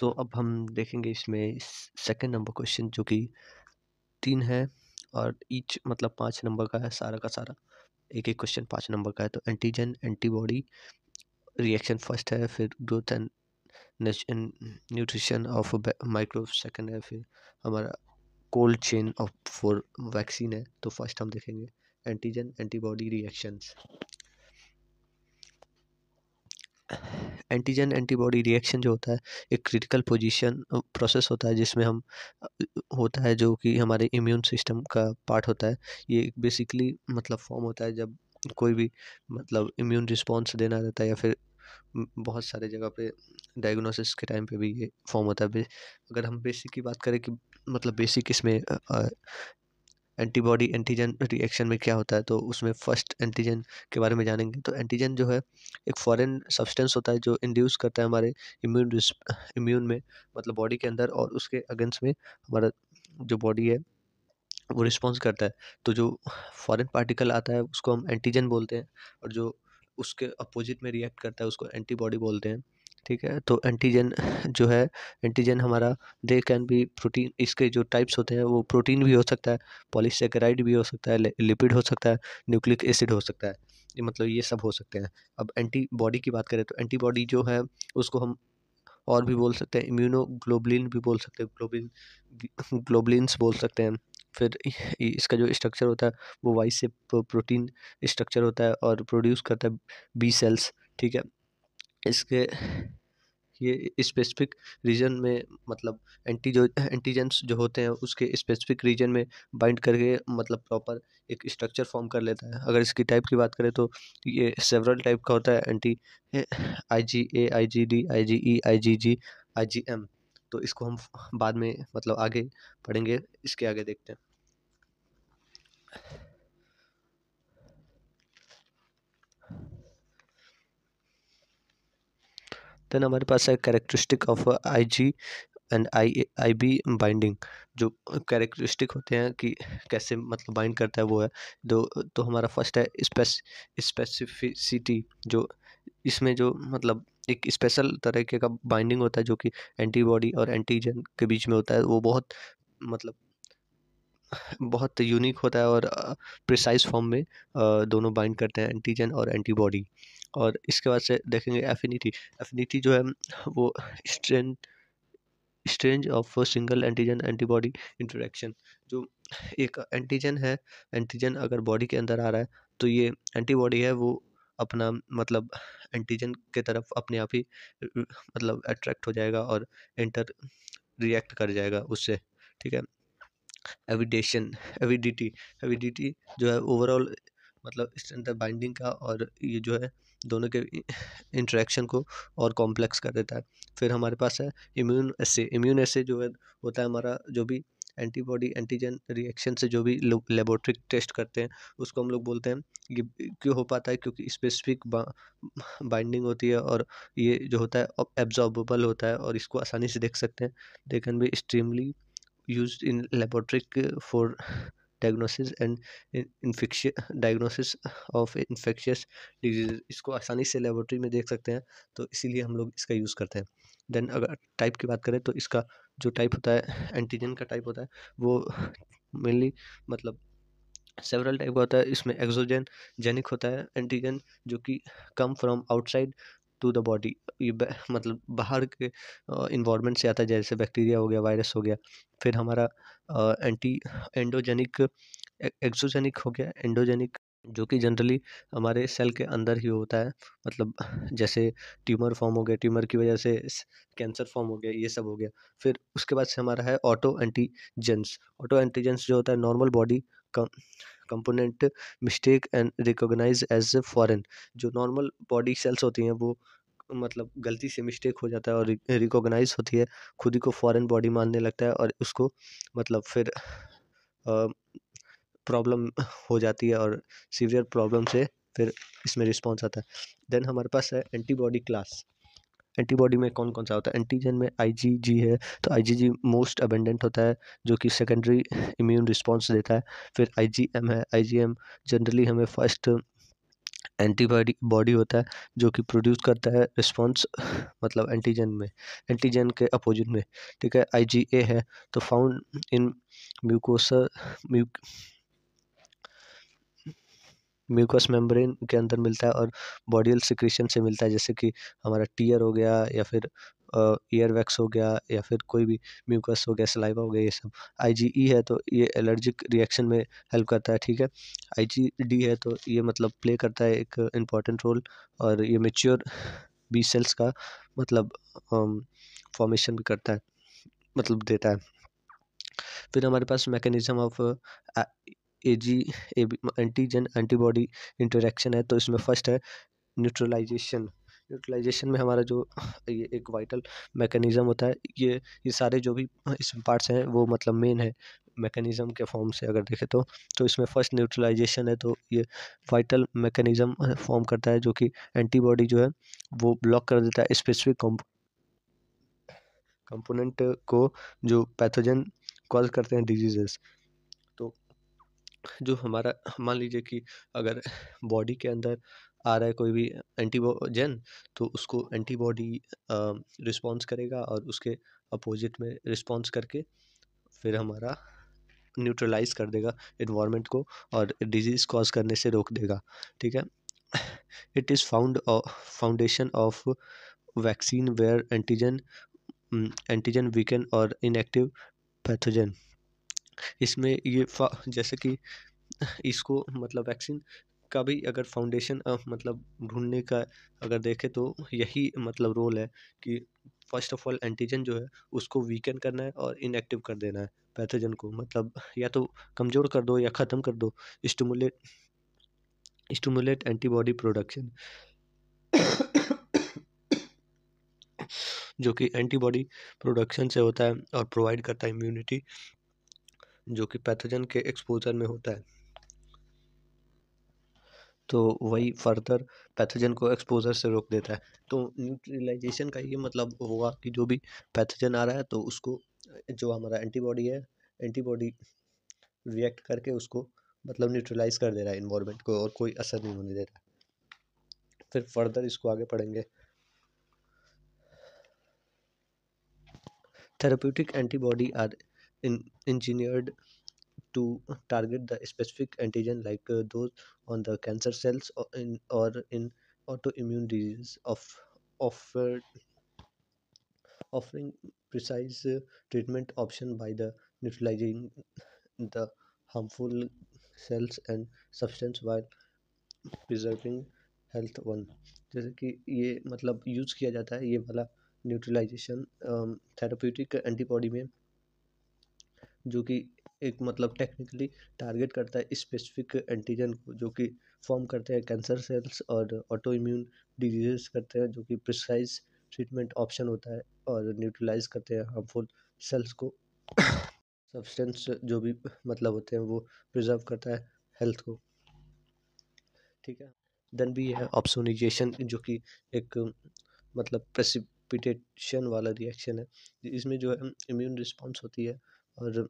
सो अब हम देखेंगे इसमें सेकंड नंबर क्वेश्चन जो कि 3 है और ईच मतलब 5 नंबर का है सारा का सारा। एक-एक क्वेश्चन 5 नंबर का है। तो एंटीजन एंटीबॉडी रिएक्शन फर्स्ट है, फिर growth and nutrition of micro second है, फिर हमारा cold chain of for vaccine है। तो फर्स्ट हम देखेंगे antigen antibody reactions. Antigen antibody reaction जो होता है एक क्रिटिकल पोजीशन प्रोसेस होता है जिसमें हम होता है जो कि हमारे इम्यून सिस्टम का पार्ट होता है। ये बेसिकली मतलब फॉर्म होता है जब कोई भी मतलब इम्यून रिस्पॉन्स देना रहता है या फिर बहुत सारे जगह पे डायग्नोसिस के टाइम पे भी ये फॉर्म होता है। अगर हम बेसिक की बात करें कि मतलब बेसिक इसमें एंटीबॉडी एंटीजन रिएक्शन में क्या होता है, तो उसमें फर्स्ट एंटीजन के बारे में जानेंगे। तो एंटीजन जो है एक फॉरेन सब्सटेंस होता है जो इंड्यूस करता है हमारे इम्यून में मतलब बॉडी के अंदर, और उसके अगेंस्ट में हमारा जो बॉडी है वो रिस्पॉन्स करता है। तो जो फॉरेन पार्टिकल आता है उसको हम एंटीजन बोलते हैं, और जो उसके अपोजिट में रिएक्ट करता है उसको एंटीबॉडी बोलते हैं। ठीक है, तो एंटीजन जो है एंटीजन हमारा दे कैन बी प्रोटीन। इसके जो टाइप्स होते हैं वो प्रोटीन भी हो सकता है, पॉलीसेकेराइड भी हो सकता है, लिपिड हो सकता है, न्यूक्लिक एसिड हो सकता है। ये मतलब ये सब हो सकते हैं। अब एंटीबॉडी की बात करें तो एंटीबॉडी जो है उसको हम और भी बोल सकते हैं, इम्यूनोग्लोबुलिन भी बोल सकते हैं, ग्लोबुलिन्स बोल सकते हैं। फिर इसका जो स्ट्रक्चर होता है वो वाई से प्रोटीन स्ट्रक्चर होता है और प्रोड्यूस करता है बी सेल्स। ठीक है, इसके ये स्पेसिफिक रीजन में मतलब एंटीजेंस जो होते हैं उसके स्पेसिफिक रीजन में बाइंड करके मतलब प्रॉपर एक स्ट्रक्चर फॉर्म कर लेता है। अगर इसकी टाइप की बात करें तो ये सेवरल टाइप का होता है, anti IgA IgD IgE IgG IgM। तो इसको हम बाद में मतलब आगे पढ़ेंगे, इसके आगे देखते हैं। देन हमारे पास है characteristic of IG and I B binding. जो कैरेक्टरिस्टिक होते हैं कि कैसे मतलब बाइंड करता है वो है दो। तो हमारा फर्स्ट है स्पेसिफिसिटी। जो इसमें जो मतलब एक स्पेशल तरीके का बाइंडिंग होता है जो कि एंटीबॉडी और एंटीजन के बीच में होता है, वो बहुत मतलब बहुत यूनिक होता है और प्रिसाइज फॉर्म में दोनों बाइंड करते हैं, एंटीजन और एंटीबॉडी। और इसके बाद से देखेंगे एफिनिटी। एफिनिटी जो है वो strange of single antigen antibody interaction. जो एक एंटीजन है, एंटीजन अगर बॉडी के अंदर आ रहा है तो ये एंटीबॉडी है वो अपना मतलब एंटीजन के तरफ अपने आप ही मतलब अट्रैक्ट हो जाएगा और इंटर रिएक्ट कर जाएगा उससे। ठीक है, एविडेशन एविडिटी एविडिटी जो है ओवरऑल मतलब स्ट्रेंथ बाइंडिंग का, और ये जो है दोनों के इंटरेक्शन को और कॉम्प्लेक्स कर देता है। फिर हमारे पास है इम्यून एसे जो है होता है हमारा जो भी एंटीबॉडी एंटीजन रिएक्शन से जो भी लोग लेबोरेटरी टेस्ट करते हैं उसको हम लोग बोलते हैं। ये क्यों हो पाता है? क्योंकि स्पेसिफिक बाइंडिंग होती है और ये जो होता है एब्जॉर्बेबल होता है और इसको आसानी से देख सकते हैं। They can be extremely used in laboratory for diagnosis and diagnosis of infectious diseases। इसको आसानी से लेबोरेटरी में देख सकते हैं, तो इसीलिए हम लोग इसका यूज़ करते हैं। देन अगर टाइप की बात करें तो इसका जो टाइप होता है एंटीजन का टाइप होता है वो मेनली मतलब सेवरल टाइप का होता है। इसमें एक्सोजन जेनिक होता है एंटीजन जो कि come from outside to the body. ये मतलब बाहर के इन्वायरमेंट से आता है, जैसे बैक्टीरिया हो गया, वायरस हो गया। फिर हमारा एंटी एंडोजेनिक एक्सोजेनिक हो गया, एंडोजेनिक जो कि जनरली हमारे सेल के अंदर ही होता है। मतलब जैसे ट्यूमर फॉर्म हो गया, ट्यूमर की वजह से कैंसर फॉर्म हो गया, ये सब हो गया। फिर उसके बाद से हमारा है ऑटो एंटीजेंस। ऑटो एंटीजेंस जो होता है normal body component mistake and recognise as foreign. जो नॉर्मल बॉडी सेल्स होती हैं वो मतलब गलती से मिस्टेक हो जाता है और रिकॉग्नाइज होती है, खुद ही को फॉरेन बॉडी मानने लगता है और उसको मतलब फिर प्रॉब्लम हो जाती है और सीवियर प्रॉब्लम से फिर इसमें रिस्पॉन्स आता है। देन हमारे पास है एंटीबॉडी क्लास। एंटीबॉडी में कौन कौन सा होता है? एंटीजन में IgG है, तो IgG मोस्ट अबेंडेंट होता है जो कि सेकेंडरी इम्यून रिस्पॉन्स देता है। फिर IgM है, IgM जनरली हमें फर्स्ट एंटीबॉडी बॉडी होता है जो कि प्रोड्यूस करता है रिस्पॉन्स मतलब एंटीजन के अपोजिट में। ठीक है, आईजीए है तो found in mucosa mucus membrane के अंदर मिलता है और बॉडियल सिक्रीशन से मिलता है, जैसे कि हमारा टीयर हो गया या फिर ईयर वैक्स हो गया या फिर कोई भी म्यूकस हो गया, सलाइवा हो गया, ये सब। आईजीई है तो ये एलर्जिक रिएक्शन में हेल्प करता है। ठीक है, आईजीडी है तो ये मतलब प्ले करता है एक इम्पॉर्टेंट रोल, और ये मेच्योर बी सेल्स का मतलब फॉर्मेशन भी करता है, मतलब देता है। फिर हमारे पास mechanism of AG antigen antibody interaction है, तो इसमें फर्स्ट है न्यूट्रलाइजेशन। न्यूट्रलाइजेशन में हमारा जो ये एक वाइटल मैकेनिज्म होता है, ये सारे जो भी इसमें पार्ट्स हैं वो मतलब मेन है मैकेनिज्म के फॉर्म से अगर देखें तो इसमें फर्स्ट न्यूट्रलाइजेशन है, तो ये वाइटल मैकेनिज्म फॉर्म करता है जो कि एंटीबॉडी जो है वो ब्लॉक कर देता है स्पेसिफिक कंपोनेंट को जो पैथोजन कॉज करते हैं डिजीजेस। तो जो हमारा मान लीजिए कि अगर बॉडी के अंदर आ रहा है कोई भी एंटीजन, तो उसको एंटीबॉडी रिस्पॉन्स करेगा और उसके अपोजिट में रिस्पॉन्स करके फिर हमारा न्यूट्रलाइज कर देगा इन्वायरमेंट को और डिजीज कॉज करने से रोक देगा। ठीक है, it is foundation of vaccine where antigen weaken और इनएक्टिव पैथोजन। इसमें ये जैसे कि इसको मतलब वैक्सीन का भी अगर फाउंडेशन मतलब ढूंढने का अगर देखें तो यही मतलब रोल है कि फर्स्ट ऑफ ऑल एंटीजन जो है उसको वीकन करना है और इनएक्टिव कर देना है पैथोजन को, मतलब या तो कमज़ोर कर दो या ख़त्म कर दो। स्टिमुलेट स्टिमुलेट एंटीबॉडी प्रोडक्शन जो कि एंटीबॉडी प्रोडक्शन से होता है और प्रोवाइड करता है इम्यूनिटी जो कि पैथोजन के एक्सपोजर में होता है। तो वही फर्दर पैथोजन को एक्सपोजर से रोक देता है। तो न्यूट्रलाइजेशन का ये मतलब हुआ कि जो भी पैथोजन आ रहा है तो उसको जो हमारा एंटीबॉडी है, एंटीबॉडी रिएक्ट करके उसको मतलब न्यूट्रलाइज कर दे रहा है इन्वायरमेंट को, और कोई असर नहीं होने दे रहा। फिर फर्दर इसको आगे पढ़ेंगे। Therapeutic antibody are engineered to target the specific antigen like those on the cancer cells or in autoimmune disease offer, offering precise treatment option by the neutralizing the harmful cells and substance while preserving health one। जैसे कि ये मतलब use किया जाता है ये वाला neutralisation therapeutic antibody में, जो कि एक मतलब टेक्निकली टारगेट करता है स्पेसिफिक एंटीजन को जो कि फॉर्म करते हैं कैंसर सेल्स और ऑटो इम्यून डिजीजेस करते हैं, जो कि प्रिसाइज ट्रीटमेंट ऑप्शन होता है और न्यूट्रलाइज करते हैं हार्मफुल सेल्स को। सब्सटेंस जो भी मतलब होते हैं वो प्रिजर्व करता है हेल्थ को। ठीक है, देन भी है ऑप्सोनाइजेशन जो कि एक मतलब प्रेसिपिटेशन वाला रिएक्शन है। इसमें जो है इम्यून रिस्पॉन्स होती है और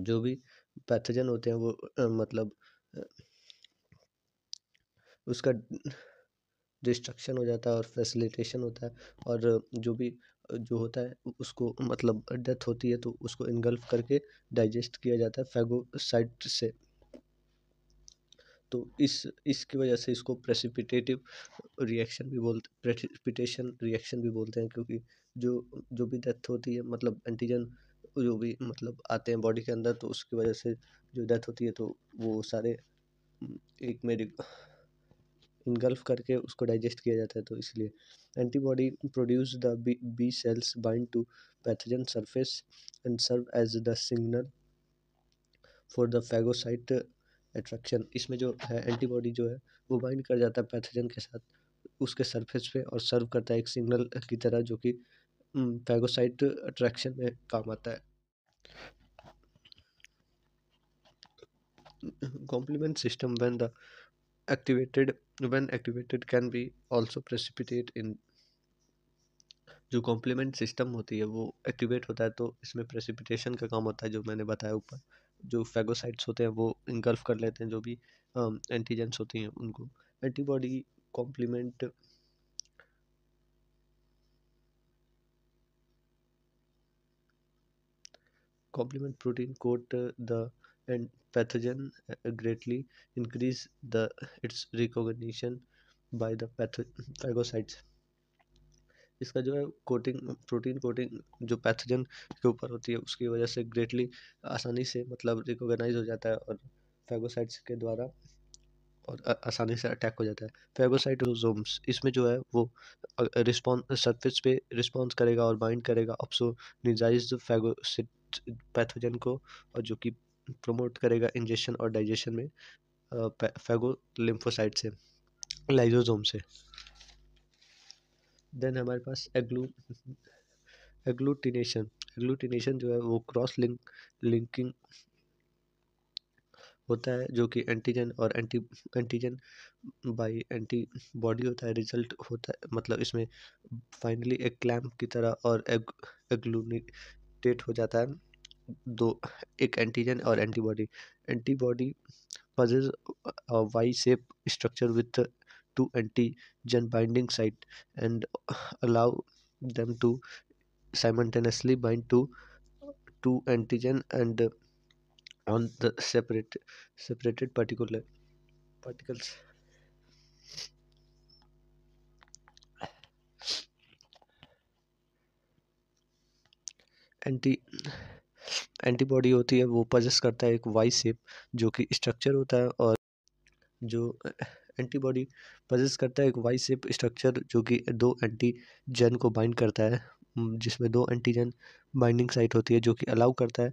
जो भी पैथोजन होते हैं वो मतलब अ, उसका डिस्ट्रक्शन हो जाता है और फैसिलिटेशन होता है, और जो भी जो होता है उसको मतलब डेथ होती है तो उसको इनगल्फ करके डाइजेस्ट किया जाता है फैगोसाइट से। तो इसकी वजह से इसको प्रेसिपिटेटिव रिएक्शन भी बोलते प्रेसिपिटेशन रिएक्शन भी बोलते हैं, क्योंकि जो जो भी डेथ होती है मतलब एंटीजन जो भी मतलब आते हैं बॉडी के अंदर तो उसकी वजह से जो डेथ होती है तो वो सारे एक में इनगल्फ करके उसको डाइजेस्ट किया जाता है। तो इसलिए antibody produce the B cells bind to pathogen surface and serve as the signal for the phagocyte attraction. इसमें जो है एंटीबॉडी जो है वो बाइंड कर जाता है पैथोजन के साथ उसके सरफेस पे और सर्व करता है एक सिग्नल की तरह, जो कि फैगोसाइट अट्रैक्शन में काम आता है। Complement system when activated can be also precipitate in। जो कॉम्प्लीमेंट सिस्टम होती है वो एक्टिवेट होता है तो इसमें प्रेसिपिटेशन का काम होता है जो मैंने बताया ऊपर। जो फेगोसाइट्स होते हैं वो इंगल्फ कर लेते हैं जो भी एंटीजेंस होती हैं उनको। Antibody complement complement protein coat the and pathogen greatly increase the its recognition by the phagocytes। इसका जो है कोटिंग, प्रोटीन कोटिंग जो पैथोजन के ऊपर होती है उसकी वजह से ग्रेटली आसानी से मतलब रिकॉग्नाइज हो जाता है और फैगोसाइट्स के द्वारा और आसानी से अटैक हो जाता है। फैगोसाइटोसोम्स इसमें जो है वो रिस्पॉन्स सरफेस पे रिस्पॉन्स करेगा और बाइंड करेगा अपसोनिजाइज्ड फैगोसिट पैथोजन को, और जो कि प्रमोट करेगा इंजेक्शन और डाइजेशन में फैगो लिम्फोसाइट से, लाइजोसोम से। देन हमारे पास एग्लूटिनेशन। एग्लूटिनेशन जो है वो क्रॉस लिंकिंग होता है जो कि एंटीजन और एंटीजन बाई एंटीबॉडी होता है, रिजल्ट होता है मतलब इसमें फाइनली एक क्लैम्प की तरह और एग्लूटिनेट हो जाता है दो, एक एंटीजन और antibody. Antibody possess a Y-shaped structure with two antigen binding site and allow them to simultaneously bind to two antigen and on the separated particular particles। Anti antibody होती है वो पजेस करता है एक वाई शेप जो कि structure होता है, और जो एंटीबॉडी पजेस करता है एक वाई शेप स्ट्रक्चर जो कि दो एंटीजन को बाइंड करता है, जिसमें दो एंटीजन बाइंडिंग साइट होती है जो कि अलाउ करता है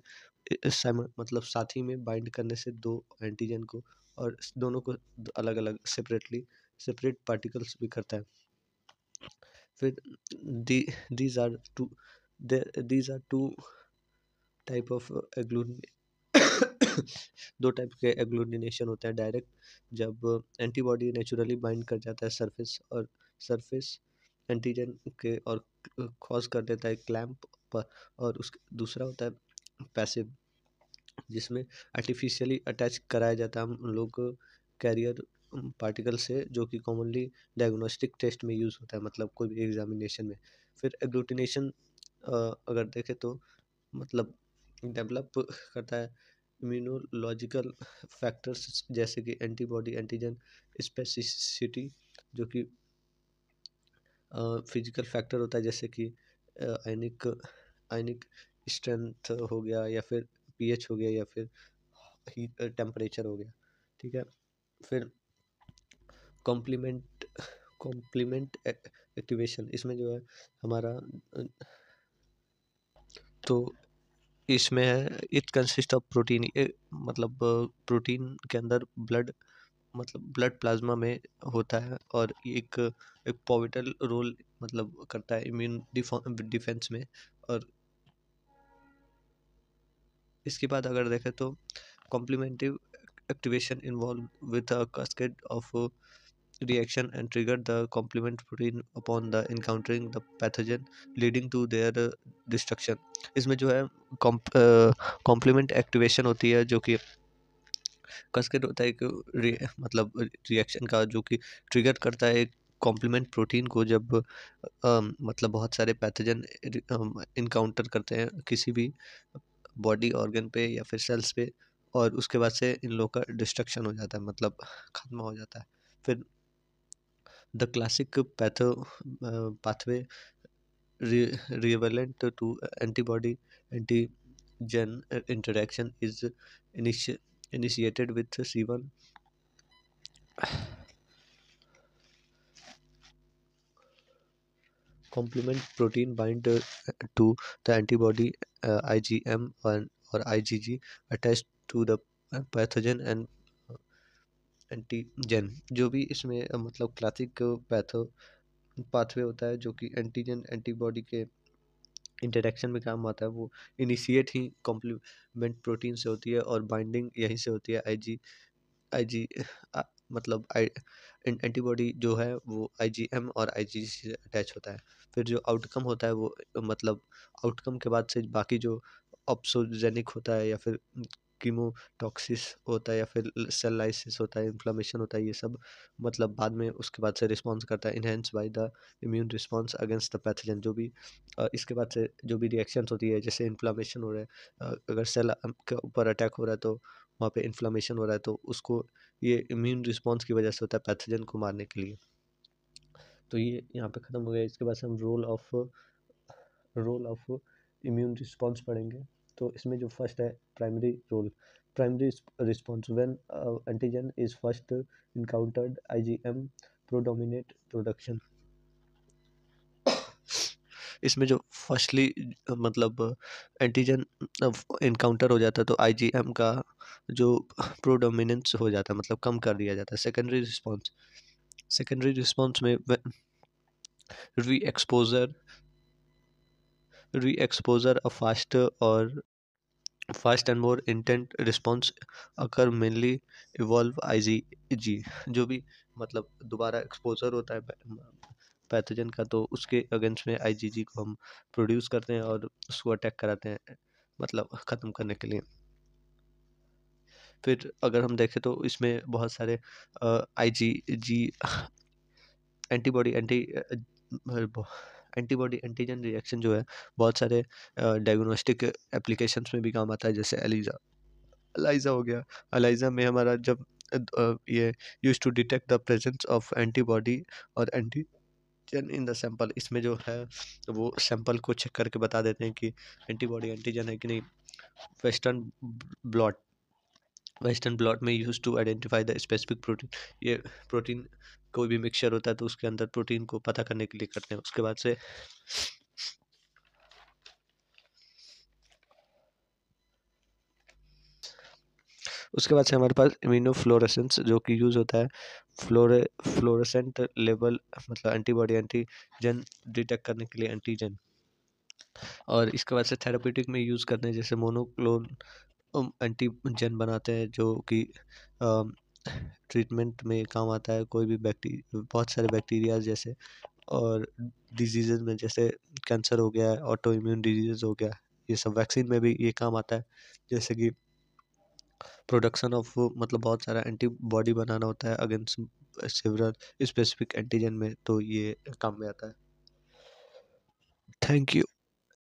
मतलब साथ ही में बाइंड करने से दो एंटीजन को, और दोनों को अलग अलग सेपरेट पार्टिकल्स भी करता है। फिर these are two these are two type of दो टाइप के एग्लूटिनेशन होते हैं। डायरेक्ट, जब एंटीबॉडी नेचुरली बाइंड कर जाता है सरफेस एंटीजन के और कॉज कर देता है क्लैम्प पर, और उसका दूसरा होता है पैसिव, जिसमें आर्टिफिशियली अटैच कराया जाता है हम लोग कैरियर पार्टिकल से, जो कि कॉमनली डायग्नोस्टिक टेस्ट में यूज़ होता है मतलब कोई भी एग्जामिनेशन में। फिर एग्लूटिनेशन अगर देखें तो मतलब डेवलप करता है इम्यूनोलॉजिकल फैक्टर्स जैसे कि एंटीबॉडी एंटीजन स्पेसिसिटी, जो कि फिजिकल फैक्टर होता है जैसे कि आयनिक आयनिक स्ट्रेंथ हो गया, या फिर पीएच हो गया, या फिर हीट टेम्परेचर हो गया। ठीक है। फिर कॉम्प्लीमेंट कॉम्प्लीमेंट एक्टिवेशन, इसमें जो है हमारा तो इसमें है इट कंसिस्ट ऑफ प्रोटीन, मतलब प्रोटीन के अंदर ब्लड प्लाज्मा में होता है, और एक एक पॉविटल रोल मतलब करता है इम्यून डिफेंस में। और इसके बाद अगर देखें तो complement activation involve with a cascade of reaction and trigger the complement protein upon the encountering the pathogen leading to their destruction। इसमें जो है कॉम्प्लीमेंट एक्टिवेशन होती है जो कि कैस्केड होता है एक मतलब रिएक्शन का जो कि ट्रिगर करता है एक कॉम्प्लीमेंट प्रोटीन को, जब मतलब बहुत सारे पैथोजन इनकाउंटर करते हैं किसी भी बॉडी ऑर्गन पे या फिर सेल्स पे, और उसके बाद से इन लोग का डिस्ट्रक्शन हो जाता है मतलब खत्म हो जाता है। फिर the classic pathway relevant to antibody antigen interaction is initiated with C1 complement protein bind to the antibody IgM or IgG attached to the pathogen and antigen. जो भी इसमें मतलब क्लासिक पाथवे होता है जो कि एंटीजन एंटीबॉडी के interaction में काम आता है, वो इनिशिएट ही कॉम्प्लीमेंट प्रोटीन से होती है और बाइंडिंग यहीं से होती है आईजी मतलब एंटीबॉडी जो है वो आईजीएम और आईजीजी से अटैच होता है। फिर जो आउटकम होता है वो मतलब आउटकम के बाद से बाकी जो ऑप्सोजेनिक होता है या फिर कीमोटॉक्सिस होता है या फिर सेल लाइसिस होता है, इन्फ्लेमेशन होता है, ये सब मतलब बाद में उसके बाद से रिस्पॉन्स करता है, enhance by the immune response against the pathogen. जो भी इसके बाद से जो भी रिएक्शंस होती है, जैसे इन्फ्लेमेशन हो रहा है, अगर सेल के ऊपर अटैक हो रहा है तो वहाँ पे इन्फ्लेमेशन हो रहा है, तो उसको ये इम्यून रिस्पॉन्स की वजह से होता है, पैथोजन को मारने के लिए। तो ये यहाँ पे ख़त्म हो गया। इसके बाद से हम रोल ऑफ इम्यून रिस्पॉन्स पढ़ेंगे। तो इसमें जो फर्स्ट है primary role, primary response when antigen is first encountered IgM predominant production. इसमें जो फर्स्टली मतलब एंटीजन इनकाउंटर हो जाता है तो आईजीएम का जो प्रोडोमिनेंस हो जाता है, मतलब कम कर दिया जाता है। सेकेंडरी रिस्पॉन्स में री exposure a fast and more intent response occur mainly evolve IgG. जो भी मतलब दोबारा एक्सपोजर होता है पैथोजन का, तो उसके अगेंस्ट में आईजीजी को हम प्रोड्यूस करते हैं और उसको अटैक कराते हैं, मतलब ख़त्म करने के लिए। फिर अगर हम देखें तो इसमें बहुत सारे आईजीजी एंटीबॉडी एंटीजन रिएक्शन जो है बहुत सारे डायग्नोस्टिक एप्लीकेशंस में भी काम आता है, जैसे एलिजा एलाइजा हो गया। एलाइजा में हमारा जब ये use to detect the presence of antibody और एंटीजन इन द सैंपल। इसमें जो है वो सैंपल को चेक करके बता देते हैं कि एंटीबॉडी एंटीजन है कि नहीं। वेस्टर्न ब्लॉट वेस्टर्न ब्लॉट में use to identify the specific protein. ये प्रोटीन कोई भी मिक्सचर होता है तो उसके अंदर प्रोटीन को पता करने के लिए करते हैं। उसके बाद से हमारे पास इम्यूनोफ्लोरेसेंस जो कि यूज़ होता है फ्लोरेसेंट लेवल, मतलब एंटीबॉडी एंटीजन डिटेक्ट करने के लिए एंटीजन। और इसके बाद से थेरापेटिक में यूज़ करते हैं, जैसे मोनोक्लोन एंटीजन बनाते हैं जो कि ट्रीटमेंट में काम आता है। कोई भी बहुत सारे बैक्टीरिया जैसे और डिजीज़ में, जैसे कैंसर हो गया, ऑटो इम्यून डिजीज़ हो गया, ये सब वैक्सीन में भी ये काम आता है। जैसे कि प्रोडक्शन ऑफ मतलब बहुत सारा एंटीबॉडी बनाना होता है अगेंस्ट सेवरल स्पेसिफिक एंटीजन में, तो ये काम में आता है। Thank you.